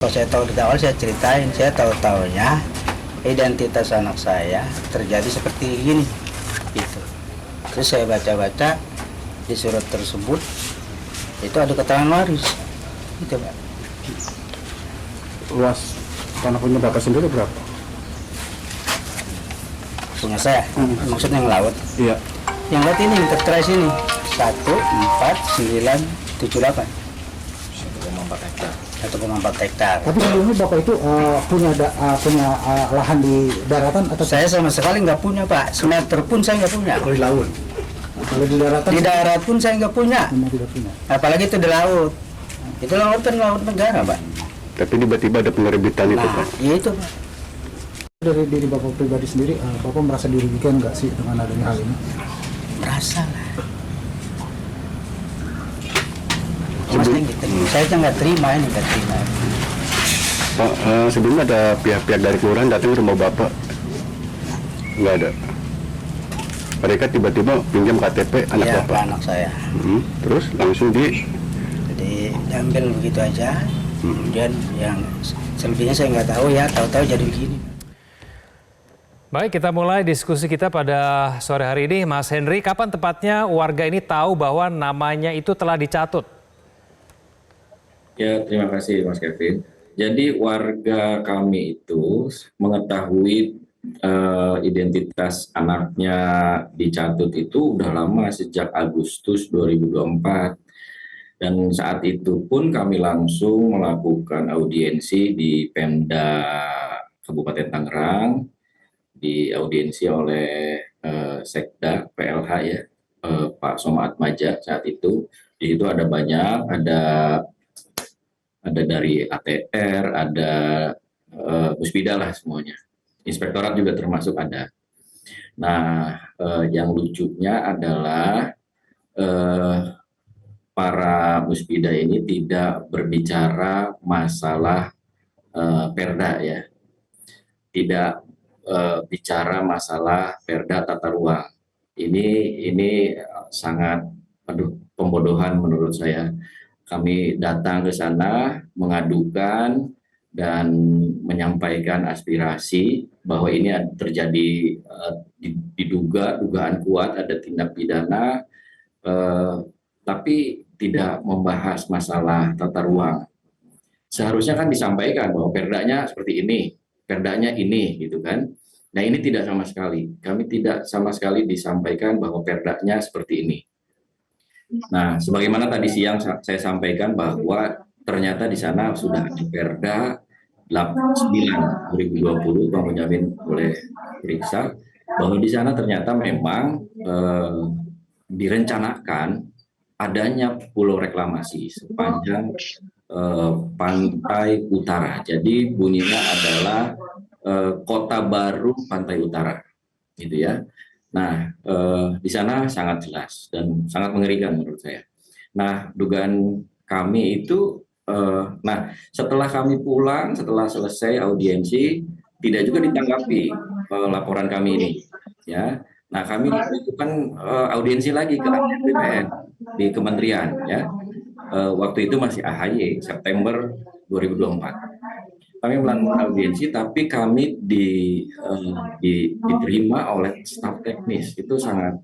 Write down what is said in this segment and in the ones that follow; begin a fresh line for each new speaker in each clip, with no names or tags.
Kalau saya tahu dari awal saya ceritain, saya tahu-taunya identitas anak saya terjadi seperti ini, gitu. Terus saya baca-baca di surat tersebut itu ada keterangan waris, gitu Pak.
Luas tanah punya Bapak sendiri berapa?
Punya saya, maksudnya yang laut.
Iya.
Yang laut ini, yang terkeras ini 14978.
1,4 hektar.
1,4 hektar.
Tapi sebelumnya Bapak itu punya lahan di daratan atau
Saya sama sekali nggak punya Pak, semeter pun saya nggak punya.
Kalau di laut.
kalau di daratan?
Di darat pun saya nggak punya,
Memang tidak punya.
apalagi itu di laut. Itu lautan laut negara Pak.
Tapi tiba-tiba ada penerbitan itu,
Nah,
Pak.
ya itu Pak.
Dari diri Bapak pribadi sendiri, Bapak merasa dirugikan nggak sih dengan adanya hal ini?
Merasa lah. Maksudnya gitu. Saya aja nggak terima ini, nggak terima.
Pak, sebelumnya ada pihak-pihak dari kelurahan datang ke rumah Bapak? Nggak ada. Mereka tiba-tiba pinjam KTP anak
Ya,
Bapak.
anak saya.
Terus langsung
Jadi diambil begitu aja. Kemudian yang selebihnya saya nggak tahu ya, tahu-tahu jadi begini.
Baik, kita mulai diskusi kita pada sore hari ini. Mas Henry, kapan tepatnya warga ini tahu bahwa namanya itu telah dicatut?
Ya, terima kasih Mas Kevin. Jadi warga kami itu mengetahui identitas anaknya dicatut itu udah lama, sejak Agustus 2024. Dan saat itu pun kami langsung melakukan audiensi di Pemda Kabupaten Tangerang, di audiensi oleh Sekda PLH ya, Pak Soma Atmaja saat itu. Di situ ada banyak, ada dari ATR, ada Puspida lah semuanya. Inspektorat juga termasuk ada. Nah, yang lucunya adalah para Puspida ini tidak berbicara masalah perda ya. Tidak bicara masalah perda tata ruang. Ini sangat pembodohan menurut saya. Kami datang ke sana mengadukan dan menyampaikan aspirasi bahwa ini terjadi dugaan kuat ada tindak pidana, tapi tidak membahas masalah tata ruang. Seharusnya kan disampaikan bahwa perdanya seperti ini, perdanya ini, gitu kan. Nah, ini tidak sama sekali. Kami tidak sama sekali disampaikan bahwa perdanya seperti ini. Nah, sebagaimana tadi siang saya sampaikan bahwa ternyata di sana sudah ada Perda 9 2020, Bang Benyamin boleh periksa, bahwa di sana ternyata memang direncanakan adanya pulau reklamasi sepanjang pantai utara. Jadi bunyinya adalah Kota Baru Pantai Utara, gitu ya. Nah, di sana sangat jelas dan sangat mengerikan menurut saya. Nah, dugaan kami itu, setelah kami pulang, setelah selesai audiensi, tidak juga ditanggapi laporan kami ini, ya. Nah, kami lakukan audiensi lagi ke BPN di kementerian, ya. Waktu itu masih AHY, September 2024. Kami melakukan audiensi, tapi kami diterima oleh staf teknis. Itu sangat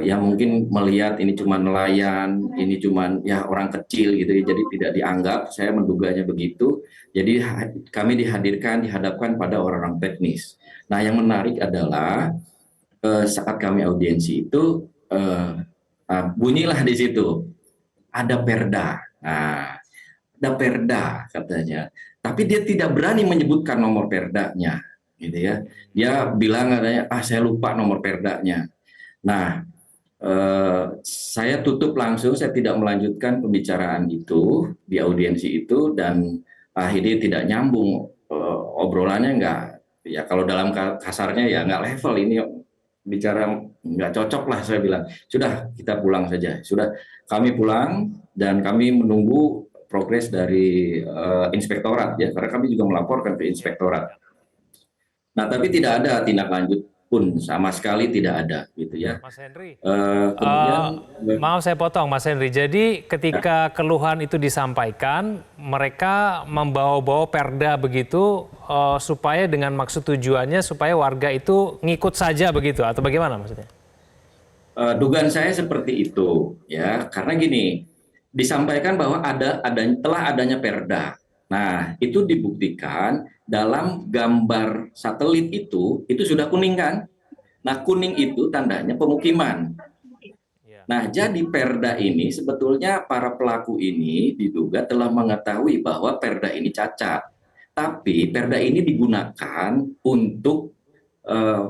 yang mungkin melihat ini cuma nelayan, ini cuma ya orang kecil gitu, jadi tidak dianggap. Saya menduganya begitu. Jadi kami dihadapkan pada orang-orang teknis. Nah, yang menarik adalah saat kami audiensi itu bunyilah di situ ada perda. Nah, ada perda katanya, tapi dia tidak berani menyebutkan nomor perdanya, gitu ya. Dia bilang katanya, saya lupa nomor perdanya. Nah, saya tutup langsung, saya tidak melanjutkan pembicaraan itu di audiensi itu, dan akhirnya tidak nyambung obrolannya, ya kalau dalam kasarnya ya nggak level ini, bicara nggak cocok lah, saya bilang. Sudah, kita pulang saja. Sudah, kami pulang dan kami menunggu progres dari inspektorat ya, karena kami juga melaporkan ke inspektorat. Nah, tapi tidak ada tindak lanjut pun sama sekali tidak ada gitu ya.
Mas Henry.
Kemudian
Maaf saya potong Mas Henry. Jadi ketika keluhan itu disampaikan, mereka membawa-bawa perda begitu supaya dengan maksud tujuannya supaya warga itu ngikut saja begitu atau bagaimana maksudnya?
dugaan saya seperti itu ya, karena gini, disampaikan bahwa telah adanya perda. Nah, itu dibuktikan dalam gambar satelit itu sudah kuning kan? Nah, kuning itu tandanya pemukiman.
Ya.
Nah, jadi perda ini sebetulnya para pelaku ini diduga telah mengetahui bahwa perda ini cacat. Tapi perda ini digunakan eh,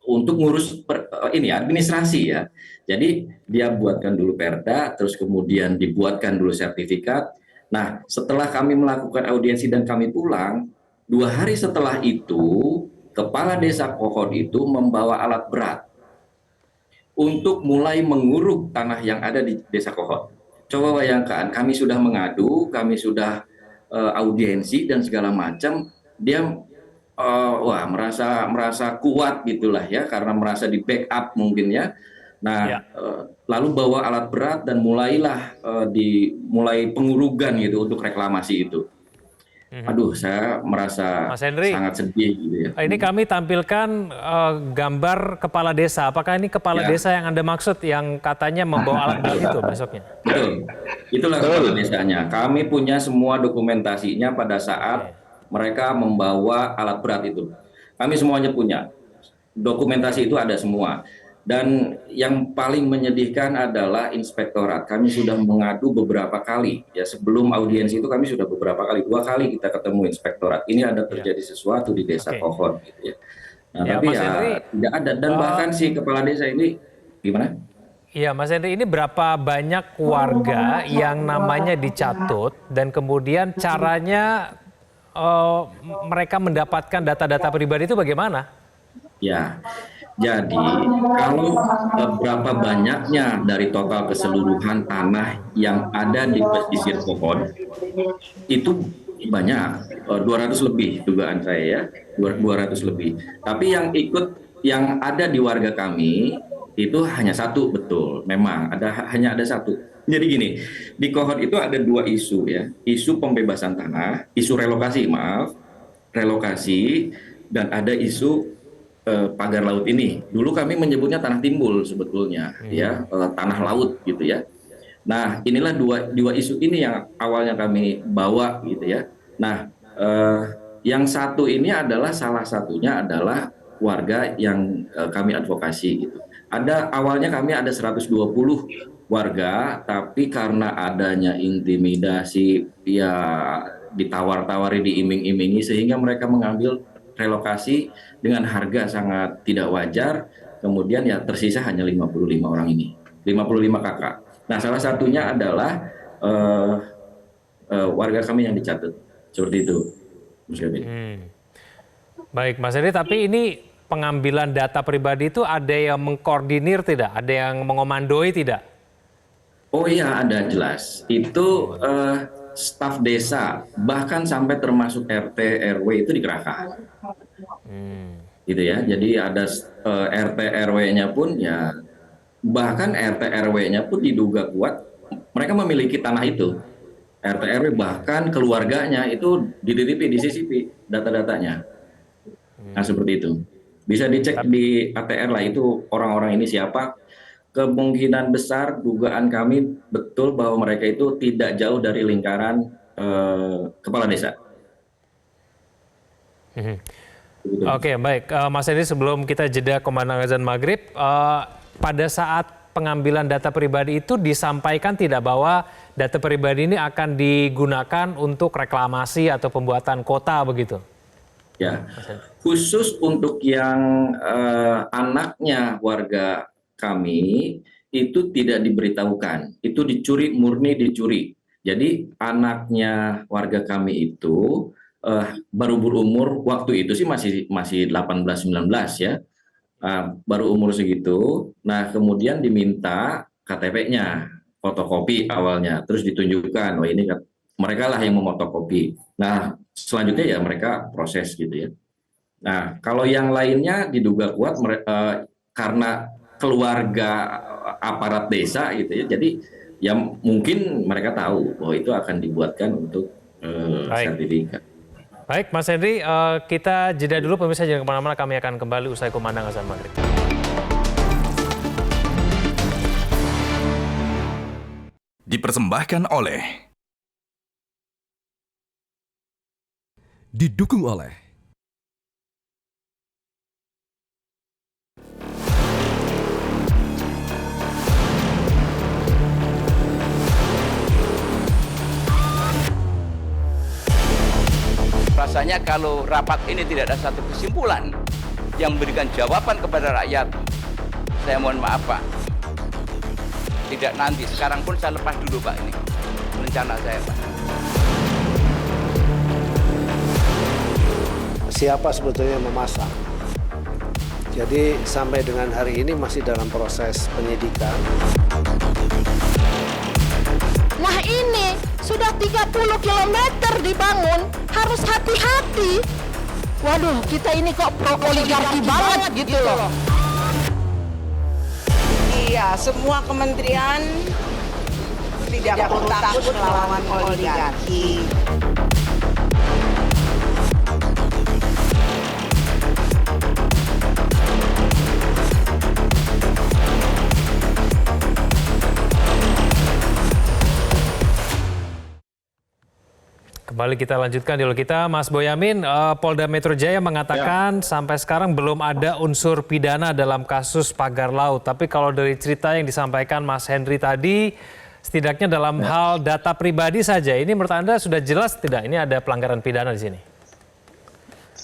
untuk ngurus ini administrasi ya. Jadi dia buatkan dulu perda, terus kemudian dibuatkan dulu sertifikat. Nah, setelah kami melakukan audiensi dan kami pulang, 2 hari setelah itu, kepala desa Kohon itu membawa alat berat untuk mulai menguruk tanah yang ada di desa Kohon. Coba bayangkan, kami sudah mengadu, kami sudah audiensi dan segala macam, dia wah merasa kuat gitulah ya, karena merasa di backup mungkin ya. Nah,
Ya.
lalu bawa alat berat dan mulailah dimulai pengurugan gitu untuk reklamasi itu. Aduh, saya merasa
Mas Henry.
sangat sedih gitu ya.
Ini kami tampilkan gambar kepala desa. Apakah ini kepala
Ya.
desa yang Anda maksud yang katanya membawa alat berat itu besoknya?
Betul, itulah kepala desanya. Kami punya semua dokumentasinya pada saat mereka membawa alat berat itu. Kami semuanya punya. Dokumentasi itu ada semua. Dan yang paling menyedihkan adalah inspektorat. Kami sudah mengadu beberapa kali. Ya, sebelum audiensi itu kami sudah beberapa kali. 2 kali kita ketemu inspektorat. Ini ada terjadi sesuatu di desa
Oke.
Kohon gitu ya. Nah,
Ya,
tapi
Mas
ya
Henry,
tidak ada. Dan bahkan si kepala desa ini gimana?
Iya, Mas Henry, ini berapa banyak warga yang namanya dicatut dan kemudian caranya mereka mendapatkan data-data pribadi itu bagaimana?
Ya, jadi kalau berapa banyaknya dari total keseluruhan tanah yang ada di pesisir Kohon itu banyak, 200 lebih dugaan saya ya, 200 lebih. Tapi yang ada di warga kami itu hanya satu, betul. Memang hanya ada satu. Jadi gini, di Kohon itu ada 2 isu ya, isu pembebasan tanah, isu relokasi, dan ada isu pagar laut ini. Dulu kami menyebutnya tanah timbul sebetulnya, ya, tanah laut gitu ya. Nah, inilah dua isu ini yang awalnya kami bawa gitu ya. Nah, yang satu ini adalah salah satunya adalah warga yang kami advokasi gitu. Awalnya kami ada 120 warga, tapi karena adanya intimidasi, ya ditawar-tawari, diiming-imingi, sehingga mereka mengambil relokasi dengan harga sangat tidak wajar. Kemudian ya tersisa hanya 55 orang ini, 55 kakak. Nah, salah satunya adalah warga kami yang dicatat seperti itu, Mas Gavin.
Baik, Mas Henry, tapi ini pengambilan data pribadi itu ada yang mengkoordinir tidak? Ada yang mengomandoi tidak?
Oh iya, ada, jelas. Itu staf desa, bahkan sampai termasuk RT RW itu dikerahkan. Gitu ya. Jadi ada RT RW-nya pun ya, bahkan RT RW-nya pun diduga kuat mereka memiliki tanah itu. RT RW bahkan keluarganya itu dititipi, disisipi data-datanya. Nah, seperti itu. Bisa dicek di ATR lah, itu orang-orang ini siapa. Kemungkinan besar dugaan kami betul bahwa mereka itu tidak jauh dari lingkaran kepala desa.
Oke, baik. Mas Henry, sebelum kita jeda Komandan Azan Maghrib, pada saat pengambilan data pribadi itu disampaikan tidak bahwa data pribadi ini akan digunakan untuk reklamasi atau pembuatan kota begitu?
Ya, khusus untuk yang anaknya warga kami itu tidak diberitahukan, itu murni dicuri. Jadi anaknya warga kami itu baru berumur, waktu itu sih masih 18-19 ya, baru umur segitu. Nah, kemudian diminta KTP-nya, fotokopi awalnya, terus ditunjukkan, oh ini mereka lah yang memotokopi. Nah, selanjutnya ya mereka proses gitu ya. Nah, kalau yang lainnya diduga kuat karena keluarga aparat desa gitu ya. Jadi ya mungkin mereka tahu bahwa itu akan dibuatkan untuk
Baik.
sertifikat.
Baik, Mas Henry, kita jeda dulu pemirsa, jangan kemana-mana, kami akan kembali usai kumandang azan maghrib.
Dipersembahkan oleh, didukung oleh
rasanya kalau rapat ini tidak ada satu kesimpulan yang memberikan jawaban kepada rakyat, saya mohon maaf Pak, tidak nanti, sekarang pun saya lepas dulu Pak, ini rencana saya Pak.
Siapa sebetulnya memasang? Jadi sampai dengan hari ini masih dalam proses penyidikan.
Nah ini sudah 30 km dibangun, harus hati-hati. Waduh, kita ini kok pro oligarki banget gitu loh.
Iya, semua kementerian tidak perlu takut melawan oligarki.
Kembali kita lanjutkan dialog kita, Mas Boyamin. Polda Metro Jaya mengatakan sampai sekarang belum ada unsur pidana dalam kasus pagar laut. Tapi kalau dari cerita yang disampaikan Mas Henry tadi, setidaknya dalam hal data pribadi saja, ini menurut Anda sudah jelas tidak ini ada pelanggaran pidana di sini?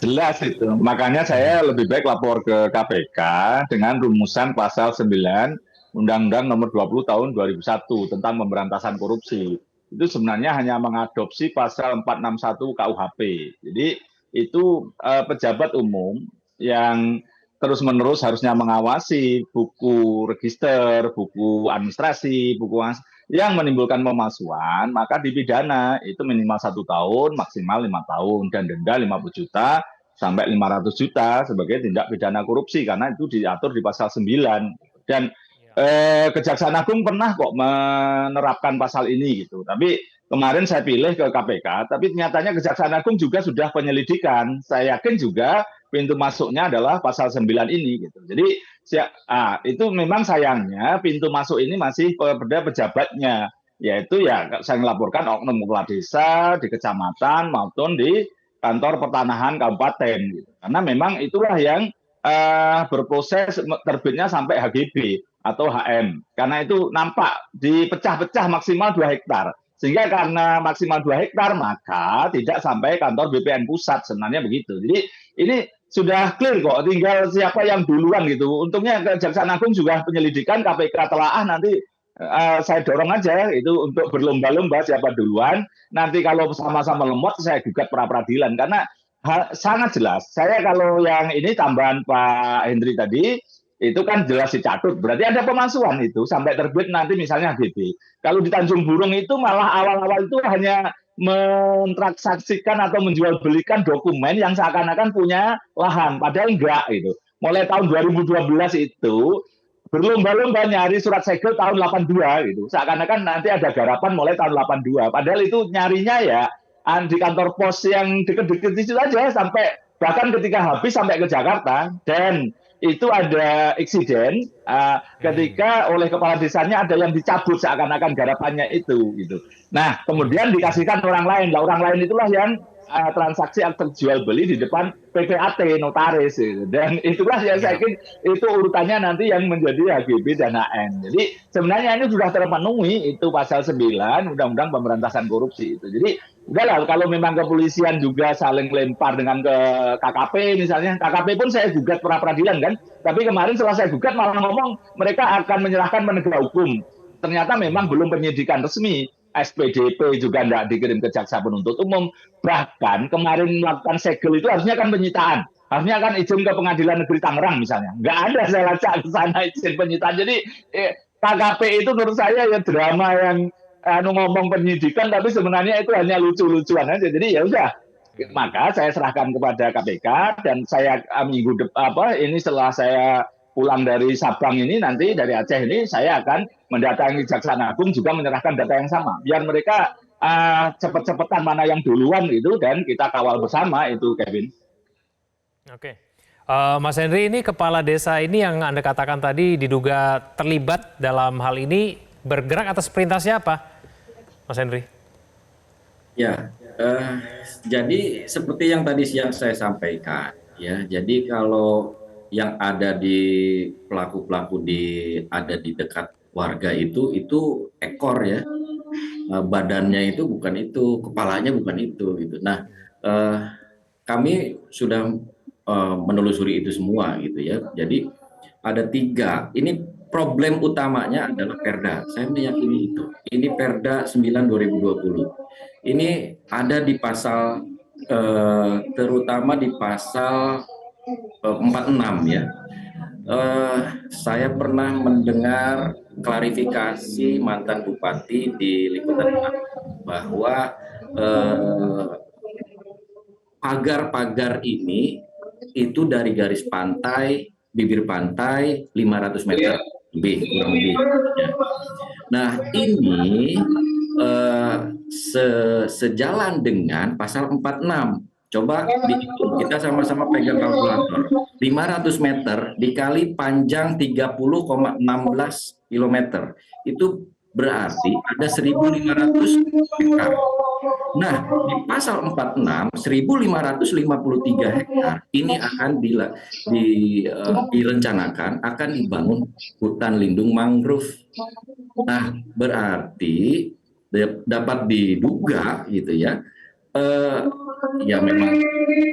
Jelas itu. Makanya saya lebih baik lapor ke KPK dengan rumusan pasal 9 Undang-Undang Nomor 20 Tahun 2001 tentang pemberantasan korupsi. Itu sebenarnya hanya mengadopsi pasal 461 KUHP. Jadi itu pejabat umum yang terus-menerus harusnya mengawasi buku register, buku administrasi, yang menimbulkan pemalsuan, maka dipidana itu minimal 1 tahun, maksimal 5 tahun, dan denda 50 juta sampai 500 juta sebagai tindak pidana korupsi, karena itu diatur di pasal 9. Dan Kejaksaan Agung pernah kok menerapkan pasal ini gitu. Tapi kemarin saya pilih ke KPK, tapi nyatanya Kejaksaan Agung juga sudah penyelidikan. Saya yakin juga pintu masuknya adalah pasal 9 ini gitu. Jadi itu memang sayangnya pintu masuk ini masih pada pejabatnya, yaitu ya saya melaporkan oknum kepala desa di kecamatan maupun di kantor pertanahan kabupaten gitu. Karena memang itulah yang berproses terbitnya sampai HGB atau HM. Karena itu nampak dipecah-pecah maksimal 2 hektar. Sehingga karena maksimal 2 hektar, maka tidak sampai kantor BPN pusat. Sebenarnya begitu. Jadi ini sudah clear kok. Tinggal siapa yang duluan gitu. Untungnya Kejaksaan Agung juga penyelidikan, KPK telaah, nanti saya dorong aja itu untuk berlomba-lomba siapa duluan. Nanti kalau sama-sama lemot, saya gugat pra-peradilan. Karena sangat jelas. Saya kalau yang ini tambahan Pak Hendri tadi, itu kan jelas dicatut, berarti ada pemalsuan itu sampai terbit nanti misalnya HGB. Kalau di Tanjung Burung itu malah awal-awal itu hanya mentransaksikan atau menjual belikan dokumen yang seakan-akan punya lahan, padahal enggak itu. Mulai tahun 2012 itu berlomba-lomba nyari surat segel tahun 82 gitu. Seakan-akan nanti ada garapan mulai tahun 82, padahal itu nyarinya ya di kantor pos yang deket-deket itu aja, sampai bahkan ketika habis sampai ke Jakarta. Dan itu ada insiden ketika oleh kepala desanya ada yang dicabut seakan-akan garapannya itu gitu. Nah, kemudian dikasihkan orang lain. Lah orang lain itulah yang transaksi atau jual beli di depan PPAT notaris gitu. Dan itulah yang saya kira itu urutannya nanti yang menjadi HGB dan HN. Jadi sebenarnya ini sudah terpenuhi itu pasal 9 Undang-Undang Pemberantasan Korupsi itu. Jadi udahlah, kalau memang kepolisian juga saling lempar dengan ke KKP misalnya, KKP pun saya gugat pra peradilan kan, tapi kemarin setelah saya gugat malah ngomong mereka akan menyerahkan penegak hukum. Ternyata memang belum penyidikan resmi, SPDP juga tidak dikirim ke jaksa penuntut umum. Bahkan kemarin melakukan segel itu harusnya kan penyitaan, harusnya kan izin ke Pengadilan Negeri Tangerang misalnya, nggak ada saya lacak ke sana izin penyitaan. Jadi KKP itu menurut saya ya drama yang ngomong penyidikan tapi sebenarnya itu hanya lucu-lucuan aja. Jadi ya udah, maka saya serahkan kepada KPK dan saya minggu depan ini setelah saya pulang dari Sabang ini, nanti dari Aceh ini saya akan mendatangi Kejaksaan Agung juga menyerahkan data yang sama biar mereka cepet-cepetan mana yang duluan itu dan kita kawal bersama itu, Kevin.
Oke. Mas Henry, ini kepala desa ini yang Anda katakan tadi diduga terlibat dalam hal ini bergerak atas perintah siapa, Mas Henry?
Ya, jadi seperti yang tadi siang saya sampaikan, ya. Jadi kalau yang ada di pelaku-pelaku ada di dekat warga itu ekor ya, badannya itu bukan itu, kepalanya bukan itu, gitu. Nah, kami sudah menelusuri itu semua, gitu ya. Jadi ada 3. Ini problem utamanya adalah Perda. Saya meyakini itu. Ini Perda 9/2020. Ini ada di pasal terutama di pasal 46 ya. Saya pernah mendengar klarifikasi mantan bupati di Liputan bahwa pagar-pagar ini itu dari garis pantai, bibir pantai 500 meter lebih, kurang lebih. Ya. Nah ini sejalan dengan pasal 46. Coba dihitung, kita sama-sama pegang kalkulator. 500 meter dikali panjang 30,16 km. Itu berarti ada 1.500 hektar. Nah, di pasal 46, 1.553 hektar ini akan direncanakan akan dibangun hutan lindung mangrove. Nah, berarti dapat diduga gitu ya, ya memang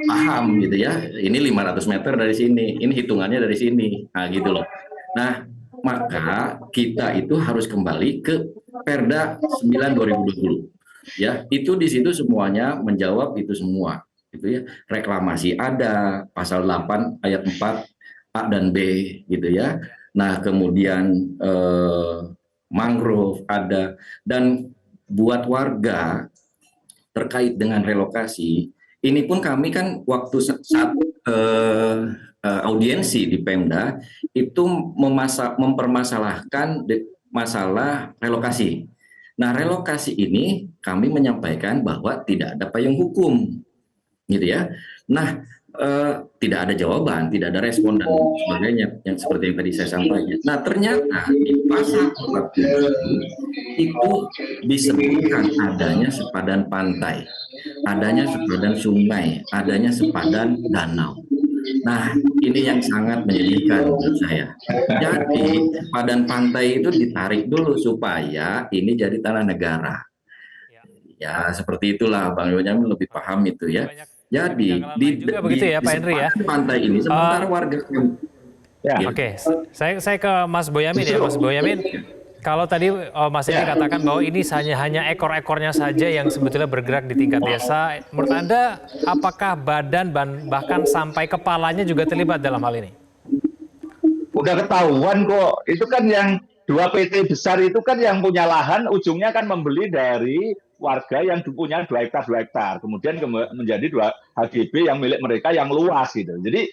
paham gitu ya, ini 500 meter dari sini, ini hitungannya dari sini, nah gitu loh. Nah, maka kita itu harus kembali ke Perda 9/2020. Ya, itu di situ semuanya menjawab itu semua, gitu ya. Reklamasi ada, pasal 8 ayat 4 A dan B, gitu ya. Nah, kemudian mangrove ada, dan buat warga terkait dengan relokasi, ini pun kami kan waktu saat audiensi di Pemda itu mempermasalahkan masalah relokasi. Nah, relokasi ini kami menyampaikan bahwa tidak ada payung hukum, gitu ya. Nah, tidak ada jawaban, tidak ada respon dan sebagainya, yang seperti yang tadi saya sampaikan. Nah, ternyata di pasal 47 itu disebutkan adanya sepadan pantai, adanya sepadan sungai, adanya sepadan danau. Nah, ini yang sangat menyedihkan menurut saya. Jadi, sepadan pantai itu ditarik dulu supaya ini jadi tanah negara. Ya, seperti itulah Bang Bonyamin lebih paham itu ya. Jadi di
begitu ya Pak Henry ya.
Pantai ini sementara warga.
Ya. Oke, saya ke Mas Boyamin ya, Mas Boyamin. Kalau tadi Mas Henry katakan bahwa ini hanya ekor-ekornya saja yang sebetulnya bergerak di tingkat desa. Menurut Anda, apakah badan bahkan sampai kepalanya juga terlibat dalam hal ini?
Udah ketahuan kok. Itu kan yang 2 PT besar itu kan yang punya lahan, ujungnya kan membeli dari warga yang punya 2 hektar, kemudian menjadi 2 HGB yang milik mereka yang luas gitu. Jadi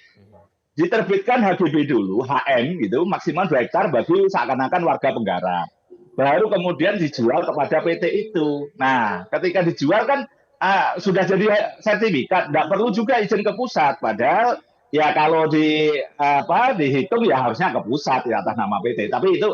diterbitkan HGB dulu, HM gitu, maksimal 2 hektar bagi seakan-akan warga penggarap. Baru kemudian dijual kepada PT itu. Nah, ketika dijual kan sudah jadi sertifikat, tidak perlu juga izin ke pusat. Padahal ya kalau dihitung ya harusnya ke pusat ya atas nama PT. Tapi itu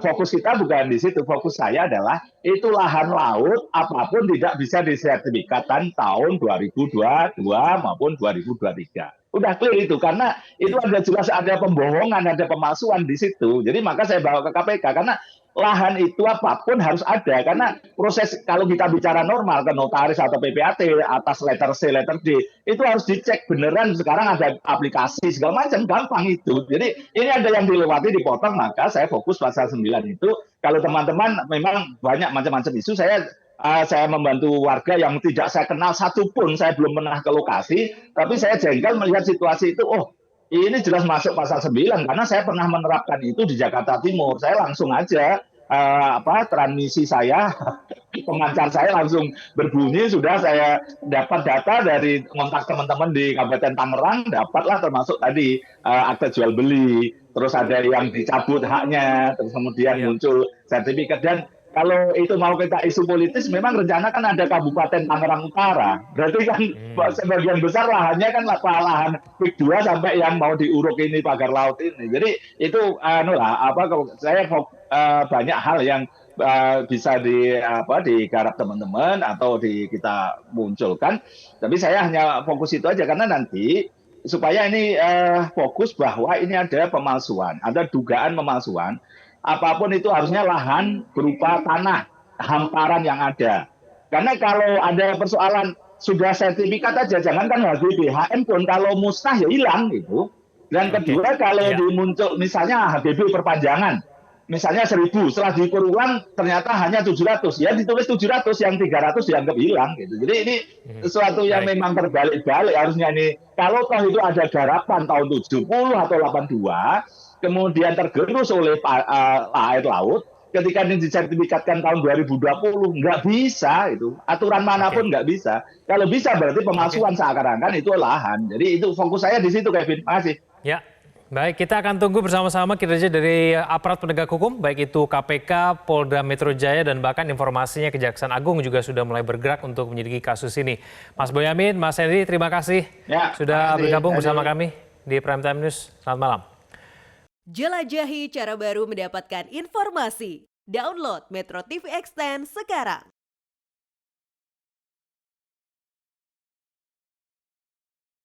fokus kita bukan di situ. Fokus saya adalah itu lahan laut apapun tidak bisa disertifikatkan tahun 2022 maupun 2023. Udah clear itu, karena itu ada jelas ada pembohongan, ada pemalsuan di situ. Jadi maka saya bawa ke KPK, karena lahan itu apapun harus ada, karena proses kalau kita bicara normal ke notaris atau PPAT atas letter C, letter D, itu harus dicek beneran. Sekarang ada aplikasi segala macam, gampang itu. Jadi ini ada yang dilewati, dipotong, maka saya fokus pasal 9 itu. Kalau teman-teman memang banyak macam-macam isu, saya membantu warga yang tidak saya kenal satupun, saya belum pernah ke lokasi, tapi saya jengkel melihat situasi itu, oh ini jelas masuk pasal 9, karena saya pernah menerapkan itu di Jakarta Timur. Saya langsung aja transmisi saya, pemancar saya langsung berbunyi, sudah saya dapat data dari kontak teman-teman di Kabupaten Tangerang, dapatlah termasuk tadi akte jual beli, terus ada yang dicabut haknya, terus kemudian muncul sertifikat. Dan kalau itu mau kita isu politis, memang rencana kan ada Kabupaten Tangerang Utara. Berarti kan sebagian besar lahannya kan lahan PIK 2 sampai yang mau diuruk ini pagar laut ini. Jadi itu saya banyak hal yang bisa digarap teman-teman atau kita munculkan. Tapi saya hanya fokus itu aja karena nanti supaya ini fokus bahwa ini ada pemalsuan, ada dugaan pemalsuan. Apapun itu harusnya lahan berupa tanah, hamparan yang ada. Karena kalau ada persoalan sudah sertifikat aja, jangankan HGB, HM pun kalau musnah ya hilang gitu. Dan kedua kalau dimuncul misalnya HGB perpanjangan, misalnya 1.000, setelah diukur ulang ternyata hanya 700, ya ditulis 700, yang 300 dianggap hilang gitu. Jadi ini sesuatu yang memang terbalik-balik harusnya ini. Kalau toh itu ada garapan tahun 70 atau 82, kemudian tergerus oleh air laut, ketika ini disertifikatkan tahun 2020, nggak bisa itu. Aturan manapun nggak bisa. Kalau bisa berarti pemalsuan seakan-akan itu lahan. Jadi itu fokus saya di situ, Kevin. Terima kasih.
Ya, baik, kita akan tunggu bersama-sama kinerja dari aparat penegak hukum, baik itu KPK, Polda Metro Jaya, dan bahkan informasinya Kejaksaan Agung juga sudah mulai bergerak untuk menyelidiki kasus ini. Mas Boyamin, Mas Henry, terima kasih sudah bergabung bersama kami di Prime Time News. Selamat malam.
Jelajahi cara baru mendapatkan informasi. Download Metro TV Extend sekarang.